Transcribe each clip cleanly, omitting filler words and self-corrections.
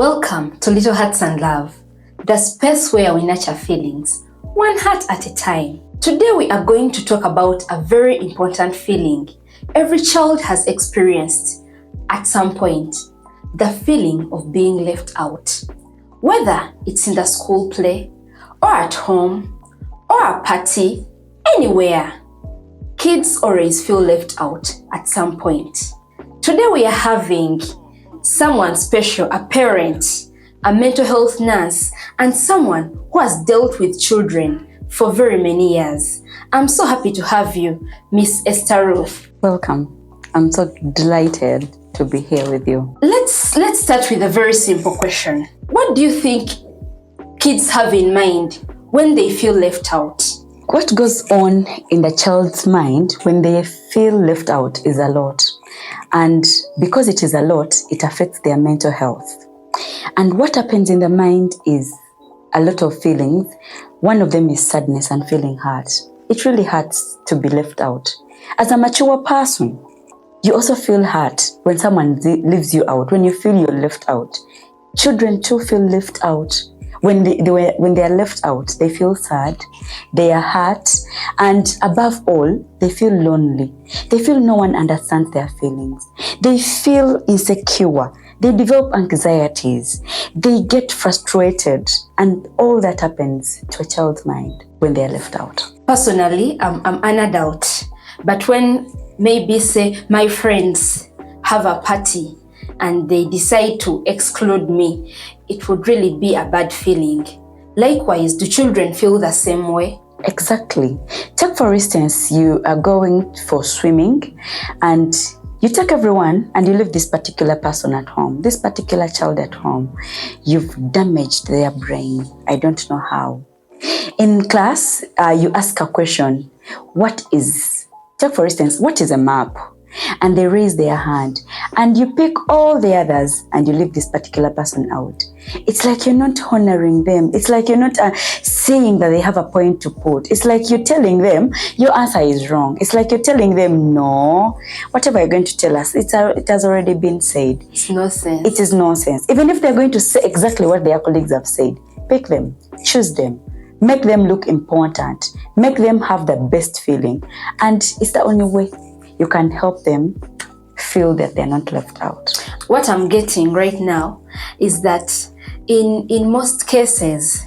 Welcome to Little Hearts and Love, the space where we nurture feelings, one heart at a time. Today we are going to talk about a very important feeling every child has experienced at some point, the feeling of being left out. Whether it's in the school play, or at home, or a party, anywhere, kids always feel left out at some point. Today we are having someone special, a parent, a mental health nurse, and someone who has dealt with children for very many years. I'm so happy to have you, Miss Esther Ruth. Welcome. I'm so delighted to be here with you. Let's start with a very simple question. What do you think kids have in mind when they feel left out? What goes on in the child's mind when they feel left out is a lot. And because it is a lot, it affects their mental health. And what happens in the mind is a lot of feelings. One of them is sadness and feeling hurt. It really hurts to be left out. As a mature person, you also feel hurt when someone leaves you out, when you feel you're left out. Children too feel left out. When they are left out, they feel sad, they are hurt, and above all, they feel lonely. They feel no one understands their feelings. They feel insecure. They develop anxieties. They get frustrated, and all that happens to a child's mind when they are left out. Personally, I'm an adult, but when maybe say my friends have a party and they decide to exclude me, it would really be a bad feeling. Likewise, do children feel the same way? Exactly. Take for instance, you are going for swimming and you take everyone and you leave this particular person at home, this particular child at home. You've damaged their brain. I don't know how. In class, you ask a question, take for instance, what is a map? And they raise their hand and you pick all the others and you leave this particular person out. It's like you're not honoring them. It's like you're not saying that they have a point to put. It's like you're telling them your answer is wrong. It's like you're telling them, no, whatever you're going to tell us, it has already been said. It's nonsense. It is nonsense. Even if they're going to say exactly what their colleagues have said, pick them, choose them, make them look important, make them have the best feeling. And it's the only way you can help them feel that they're not left out. What I'm getting right now is that in most cases,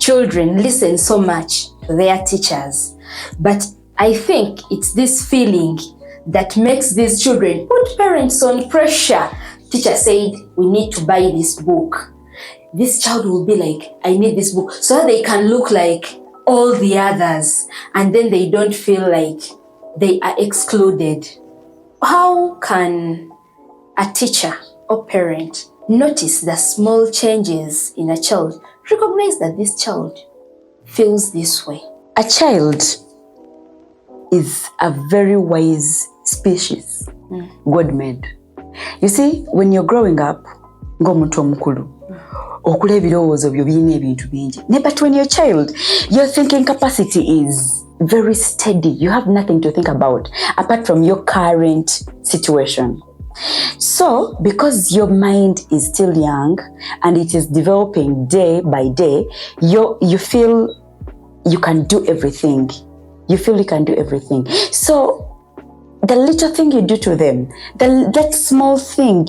children listen so much to their teachers. But I think it's this feeling that makes these children put parents on pressure. Teacher said, we need to buy this book. This child will be like, I need this book, so that they can look like all the others. And then they don't feel like they are excluded. How can a teacher or parent notice the small changes in a child, recognize that this child feels this way? A child is a very wise species, God made. You see, when you're growing up, ng'omuntu omukulu, okula ebirowoozo byo birina ebintu bingi. But when you're a child, your thinking capacity is very steady. You have nothing to think about apart from your current situation. So, because your mind is still young and it is developing day by day, you feel you can do everything. You feel you can do everything. So, the little thing you do to them, that small thing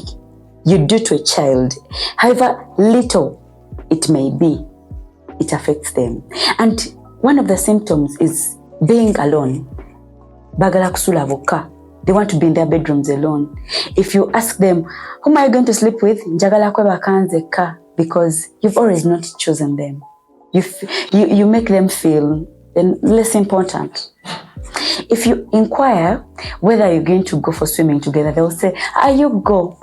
you do to a child, however little it may be, it affects them. And one of the symptoms is being alone. Bagala kusula boka. They want to be in their bedrooms alone. If you ask them, who am I going to sleep with? Njagala kwe bakanze ka, because you've always not chosen them. You make them feel less important. If you inquire whether you're going to go for swimming together, they'll say, you go.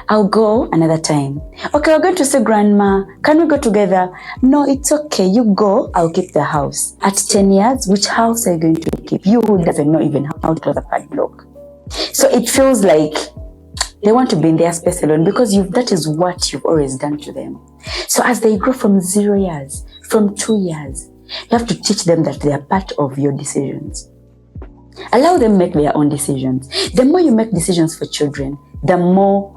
I'll go another time. Okay, we're going to see grandma. Can we go together? No, it's okay. You go. I'll keep the house. At 10 years, which house are you going to keep? You who doesn't know even how to close a padlock. So it feels like they want to be in their space alone because that is what you've always done to them. So as they grow from 0 years, from 2 years, you have to teach them that they are part of your decisions. Allow them make their own decisions. The more you make decisions for children, the more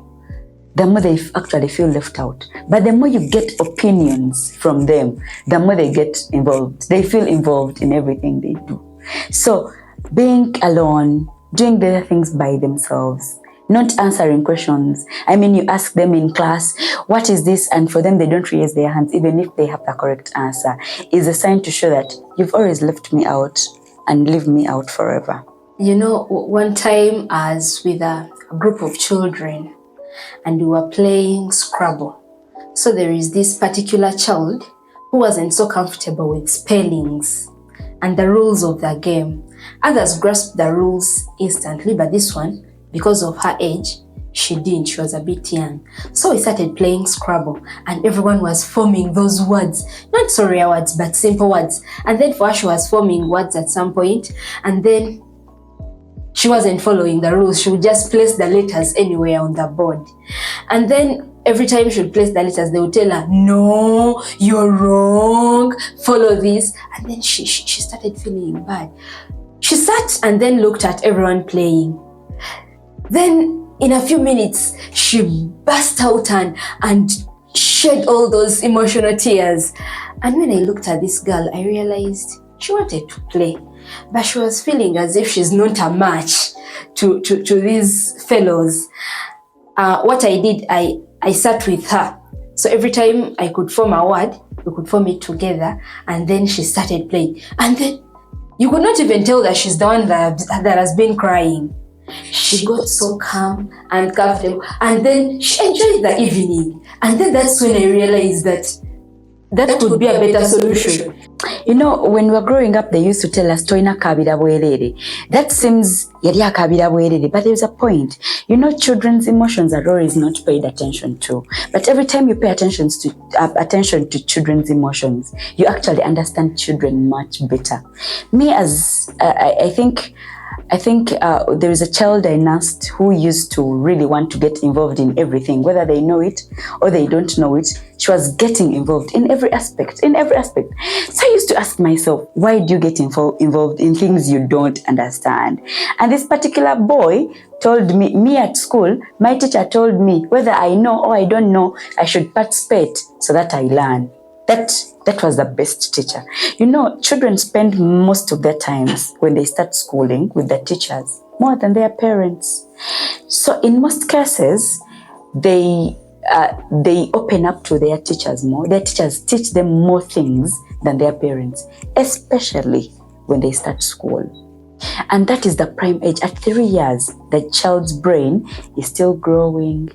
the more they actually feel left out. But the more you get opinions from them, the more they get involved. They feel involved in everything they do. So being alone, doing the other things by themselves, not answering questions. I mean, you ask them in class, what is this? And for them, they don't raise their hands, even if they have the correct answer, is a sign to show that you've always left me out and leave me out forever. You know, one time I was with a group of children and we were playing Scrabble. So there is this particular child who wasn't so comfortable with spellings and the rules of the game. Others grasped the rules instantly, but this one, because of her age, she didn't. She was a bit young. So we started playing Scrabble and everyone was forming those words. Not so rare words, but simple words. And then for her, she was forming words at some point, and then she wasn't following the rules. She would just place the letters anywhere on the board. And then every time she would place the letters, they would tell her, no, you're wrong, follow this. And then she started feeling bad. She sat and then looked at everyone playing. Then in a few minutes, she burst out and shed all those emotional tears. And when I looked at this girl, I realized she wanted to play, but she was feeling as if she's not a match to these fellows. What I did, I sat with her. So every time I could form a word, we could form it together, and then she started playing. And then you could not even tell that she's the one that has been crying. She got so calm and comfortable, and then she enjoyed the evening. And then that's when I realized that could be a better solution. You know, when we were growing up, they used to tell us, Toina kabira bwerere. That seems yali akabira bwerere, but there's a point. You know, children's emotions are always not paid attention to. But every time you pay attention to children's emotions, you actually understand children much better. Me, as I think there is a child I nursed who used to really want to get involved in everything, whether they know it or they don't know it. She was getting involved in every aspect. So I used to ask myself, why do you get involved in things you don't understand? And this particular boy told me at school, my teacher told me whether I know or I don't know, I should participate so that I learn. That was the best teacher. You know, children spend most of their times when they start schooling with their teachers more than their parents. So in most cases, they open up to their teachers more. Their teachers teach them more things than their parents, especially when they start school. And that is the prime age. At 3 years, the child's brain is still growing,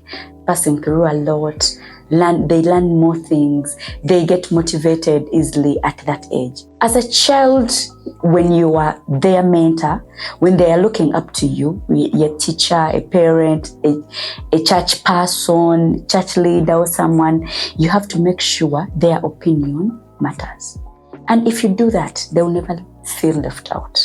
passing through a lot. They learn more things. They get motivated easily at that age. As a child, when you are their mentor, when they are looking up to you, your teacher, a parent, a church person, church leader or someone, you have to make sure their opinion matters. And if you do that, they will never feel left out.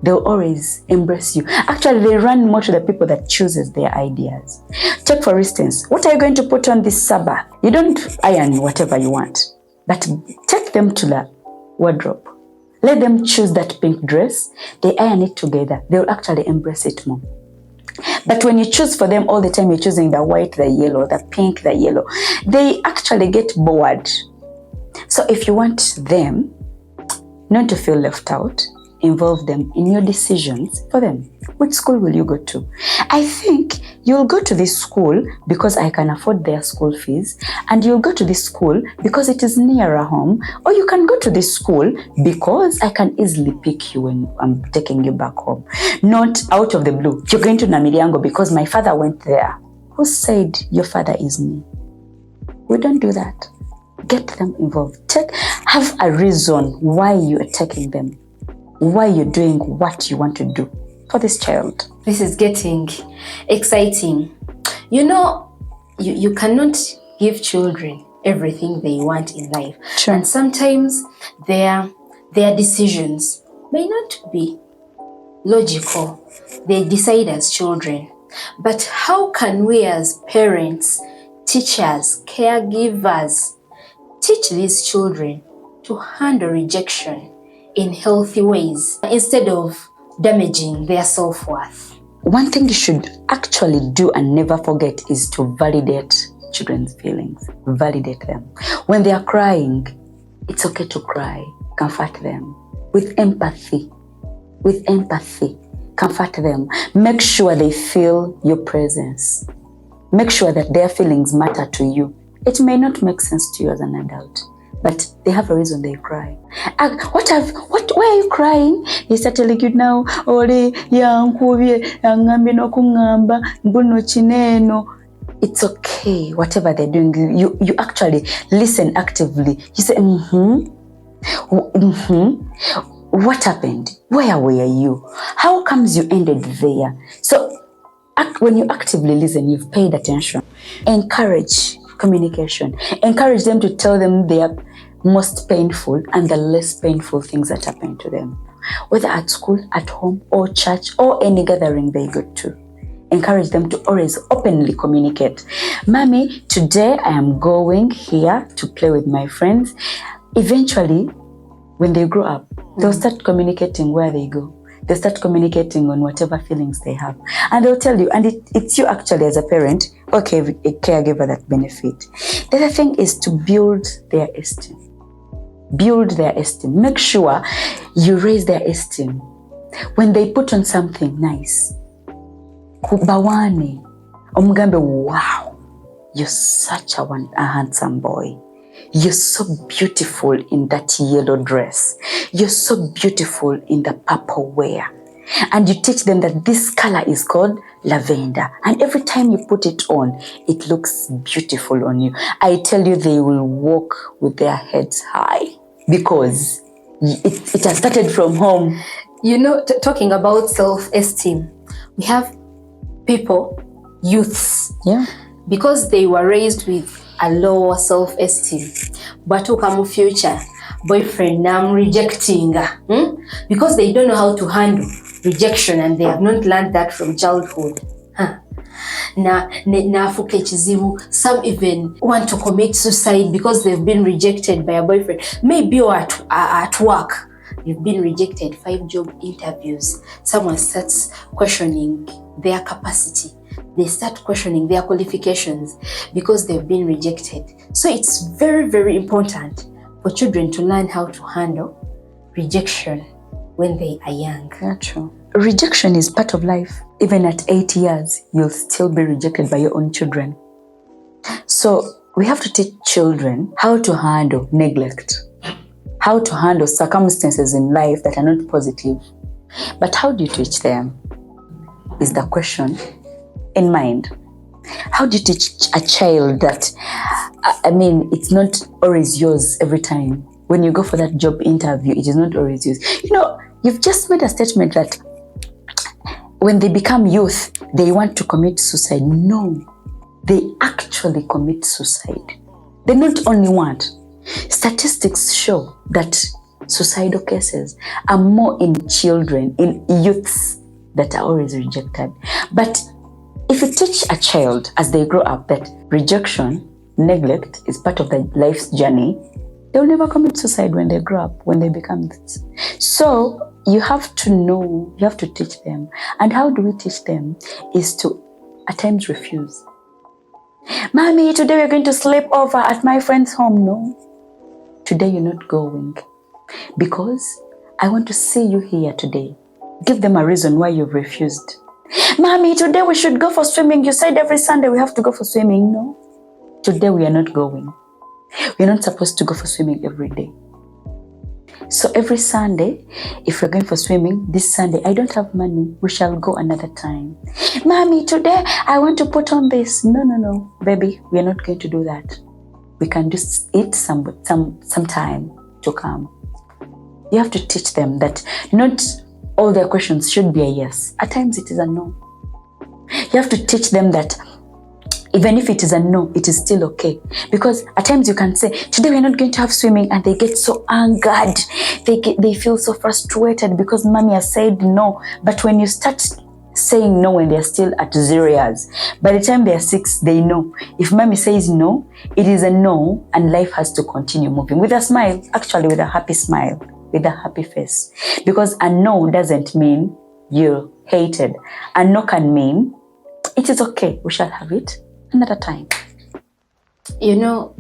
They'll always embrace you. Actually, they run more to the people that chooses their ideas. Take for instance, what are you going to put on this Sabbath? You don't iron whatever you want, but take them to the wardrobe. Let them choose that pink dress. They iron it together. They'll actually embrace it more. But when you choose for them all the time, you're choosing the white, the yellow, the pink, the yellow, they actually get bored. So if you want them not to feel left out, involve them in your decisions for them. Which school will you go to? I think you'll go to this school because I can afford their school fees, and you'll go to this school because it is nearer home, or you can go to this school because I can easily pick you when I'm taking you back home. Not out of the blue. You're going to Namiriango because my father went there. Who said your father is me? We don't do that. Get them involved. Have a reason why you are taking them. Why you're doing what you want to do for this child. This is getting exciting. You know, you cannot give children everything they want in life. Sure. And sometimes their decisions may not be logical. They decide as children. But how can we as parents, teachers, caregivers, teach these children to handle rejection in healthy ways instead of damaging their self-worth? one thing you should actually do and never forget is to validate children's feelings. Validate them. When they are crying, it's okay to cry. Comfort them with empathy. With empathy, comfort them. Make sure they feel your presence. Make sure that their feelings matter to you. It may not make sense to you as an adult, but they have a reason they cry. Why are you crying? They start telling you now, it's okay, whatever they're doing. You actually listen actively. You say, what happened? Where were you? How comes you ended there? So when you actively listen, you've paid attention. Encourage communication. Encourage them to tell them their most painful and the less painful things that happen to them, whether at school, at home, or church, or any gathering they go to. Encourage them to always openly communicate. Mommy, today I am going here to play with my friends. Eventually, when they grow up, they'll start communicating where they go. They'll start communicating on whatever feelings they have. And they'll tell you, and it's you actually as a parent, okay, a caregiver that benefit. The other thing is to build their esteem. Build their esteem. Make sure you raise their esteem. When they put on something nice, kubawane, omugambe, wow, you're such a handsome boy. You're so beautiful in that yellow dress. You're so beautiful in the purple wear. And you teach them that this color is called lavender. And every time you put it on, it looks beautiful on you. I tell you, they will walk with their heads high because it has started from home. You know, talking about self-esteem, we have people, youths, because they were raised with a lower self-esteem, but who come future boyfriend I'm rejecting because they don't know how to handle rejection and they have not learned that from childhood. Some even want to commit suicide because they've been rejected by a boyfriend. Maybe you're at work, you've been rejected 5 job interviews. Someone starts questioning their capacity. They start questioning their qualifications because they've been rejected. So it's very, very important for children to learn how to handle rejection when they are young. That's true. Rejection is part of life. Even at 8 years, you'll still be rejected by your own children. So we have to teach children how to handle neglect, how to handle circumstances in life that are not positive. But how do you teach them is the question in mind. How do you teach a child that, it's not always yours every time? When you go for that job interview, it is not always yours. You know, you've just made a statement that when they become youth, they want to commit suicide. No, they actually commit suicide. They not only want. Statistics show that suicidal cases are more in children, in youths that are always rejected. But if you teach a child as they grow up that rejection, neglect is part of their life's journey, they'll never commit suicide when they grow up, when they become this. So you have to know, you have to teach them. And how do we teach them? Is to at times refuse. Mommy, today we're going to sleep over at my friend's home. No, today you're not going because I want to see you here today. Give them a reason why you've refused. Mommy, today we should go for swimming. You said every Sunday we have to go for swimming. No, today we are not going. We're not supposed to go for swimming every day. So every Sunday, if we're going for swimming, this Sunday, I don't have money. We shall go another time. Mommy, today I want to put on this. No, baby, we are not going to do that. We can just eat some time to come. You have to teach them that not all their questions should be a yes. At times it is a no. You have to teach them that even if it is a no, it is still okay. Because at times you can say, today we're not going to have swimming, and they get so angered. They feel so frustrated because mommy has said no. But when you start saying no when they're still at 0 years, by the time they're 6, they know. If mommy says no, it is a no, and life has to continue moving with a smile, actually with a happy smile, with a happy face. Because a no doesn't mean you hated. And no can mean it is okay, we shall have it another time. You know,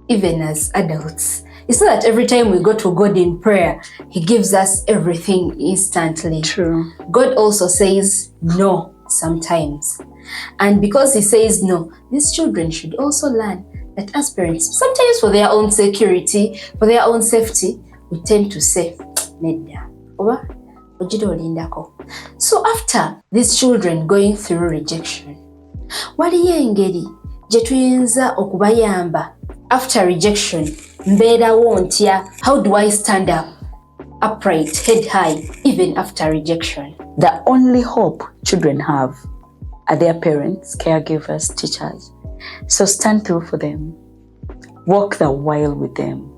even as adults, it's not that every time we go to God in prayer, He gives us everything instantly. True. God also says no sometimes. And because He says no, these children should also learn that as parents, sometimes for their own security, for their own safety, we tend to say, Nedda, oba, ojira olindako. So after these children going through rejection, waliyo engeri gye tuyinza okubayamba after rejection, mbeerawo ntya? How do I stand up, upright, head high, even after rejection? The only hope children have are their parents, caregivers, teachers. So stand through for them. Walk the while with them.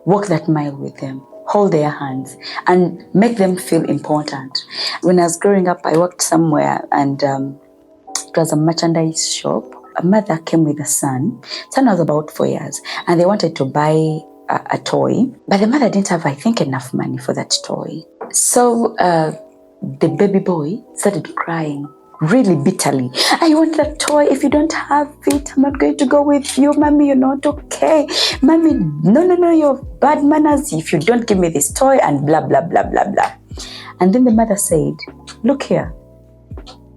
Walk that mile with them. Hold their hands and make them feel important. When I was growing up, I worked somewhere and it was a merchandise shop. A mother came with a son. Son was about 4 years and they wanted to buy a toy, but the mother didn't have, I think, enough money for that toy. So the baby boy started crying really bitterly. I want that toy. If you don't have it, I'm not going to go with you. Mommy, you're not okay. Mommy, no, you have bad manners if you don't give me this toy and blah, blah, blah, blah, blah. And then the mother said, look here,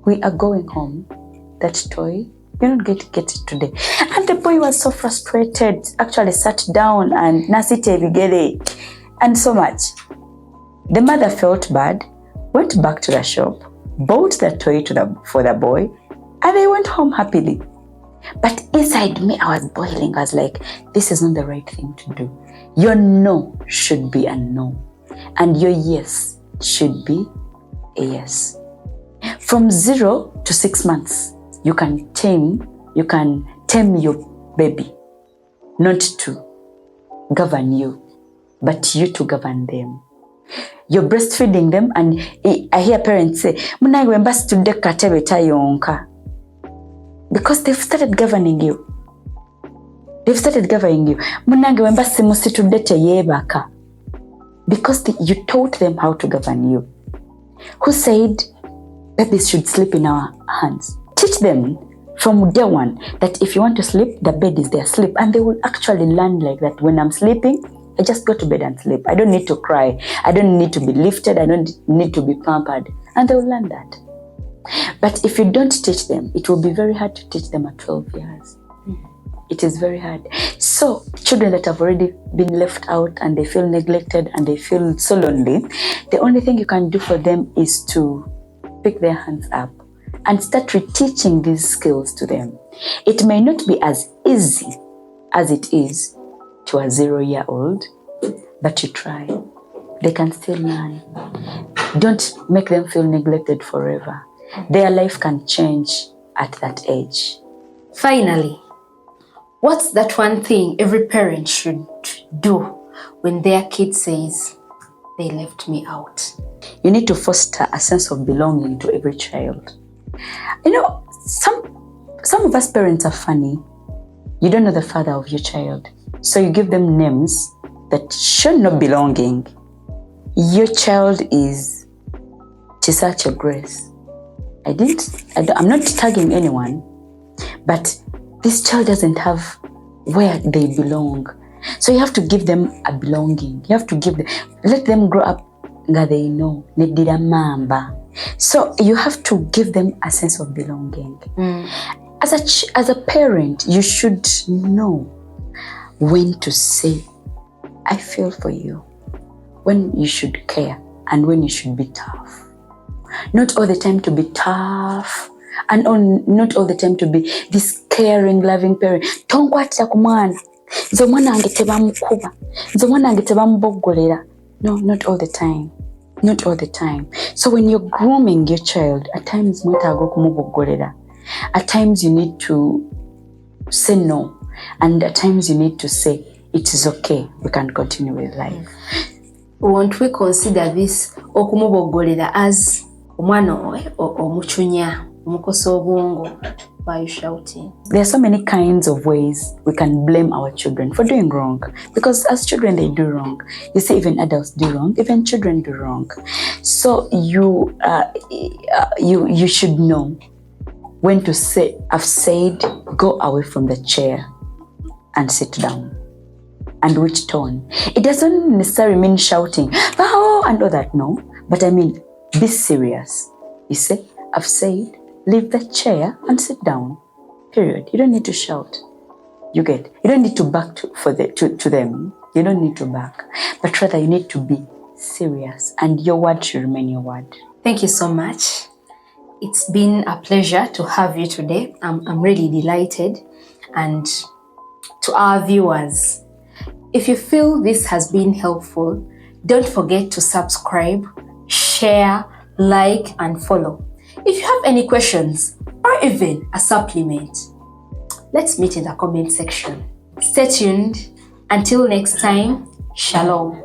we are going home. That toy, you're not going to get it today. And the boy was so frustrated, actually sat down and nasite vigere and so much. The mother felt bad, went back to the shop, bought the toy for the boy, and they went home happily. But inside me, I was boiling. I was like, this is not the right thing to do. Your no should be a no. And your yes should be a yes. From 0 to 6 months, you can tame your baby, not to govern you, but you to govern them. You're breastfeeding them, and I hear parents say, because they've started governing you. Because you taught them how to govern you. Who said babies should sleep in our hands? Teach them from day one that if you want to sleep, the bed is their sleep. And they will actually learn like that. When I'm sleeping, I just go to bed and sleep. I don't need to cry. I don't need to be lifted. I don't need to be pampered. And they will learn that. But if you don't teach them, it will be very hard to teach them at 12 years. It is very hard. So children that have already been left out and they feel neglected and they feel so lonely, the only thing you can do for them is to pick their hands up and start reteaching these skills to them. It may not be as easy as it is to a 0-year-old, but you try. They can still learn. Don't make them feel neglected forever. Their life can change at that age. Finally, what's that one thing every parent should do when their kid says, they left me out? You need to foster a sense of belonging to every child. You know, some of us parents are funny. You don't know the father of your child. So you give them names that show no belonging. Your child is Chisache Grace. I'm not tagging anyone, but this child doesn't have where they belong. So you have to give them a belonging. You have to let them grow up that they know. So you have to give them a sense of belonging. As a parent, you should know when to say, I feel for you, when you should care, and when you should be tough. Not all the time to be tough, and not all the time to be this caring, loving parent. Tongwatira ku mwana. Nze omwana wange tebamukuba. Nze omwana wange tebamuboggolera. No, not all the time. Not all the time. So when you're grooming your child, at times mwetaaga okumuboggolera. At times you need to say no. And at times you need to say, it is okay, we can continue with life. Won't we consider this okumuboggolera as omwana omuchunya, omukosa obwongo? Why are you shouting? There are so many kinds of ways we can blame our children for doing wrong, because as children they do wrong. You see, even adults do wrong, even children do wrong. So you should know when to say, I've said, go away from the chair and sit down. And which tone. It doesn't necessarily mean shouting, oh, and all that, no. But I mean, be serious. You say, I've said, leave the chair and sit down. Period. You don't need to shout. You get. You don't need to back to them. You don't need to back. But rather, you need to be serious. And your word should remain your word. Thank you so much. It's been a pleasure to have you today. I'm really delighted. And to our viewers, if you feel this has been helpful, don't forget to subscribe, share, like, and follow. If you have any questions or even a supplement, let's meet in the comment section. Stay tuned. Until next time, shalom.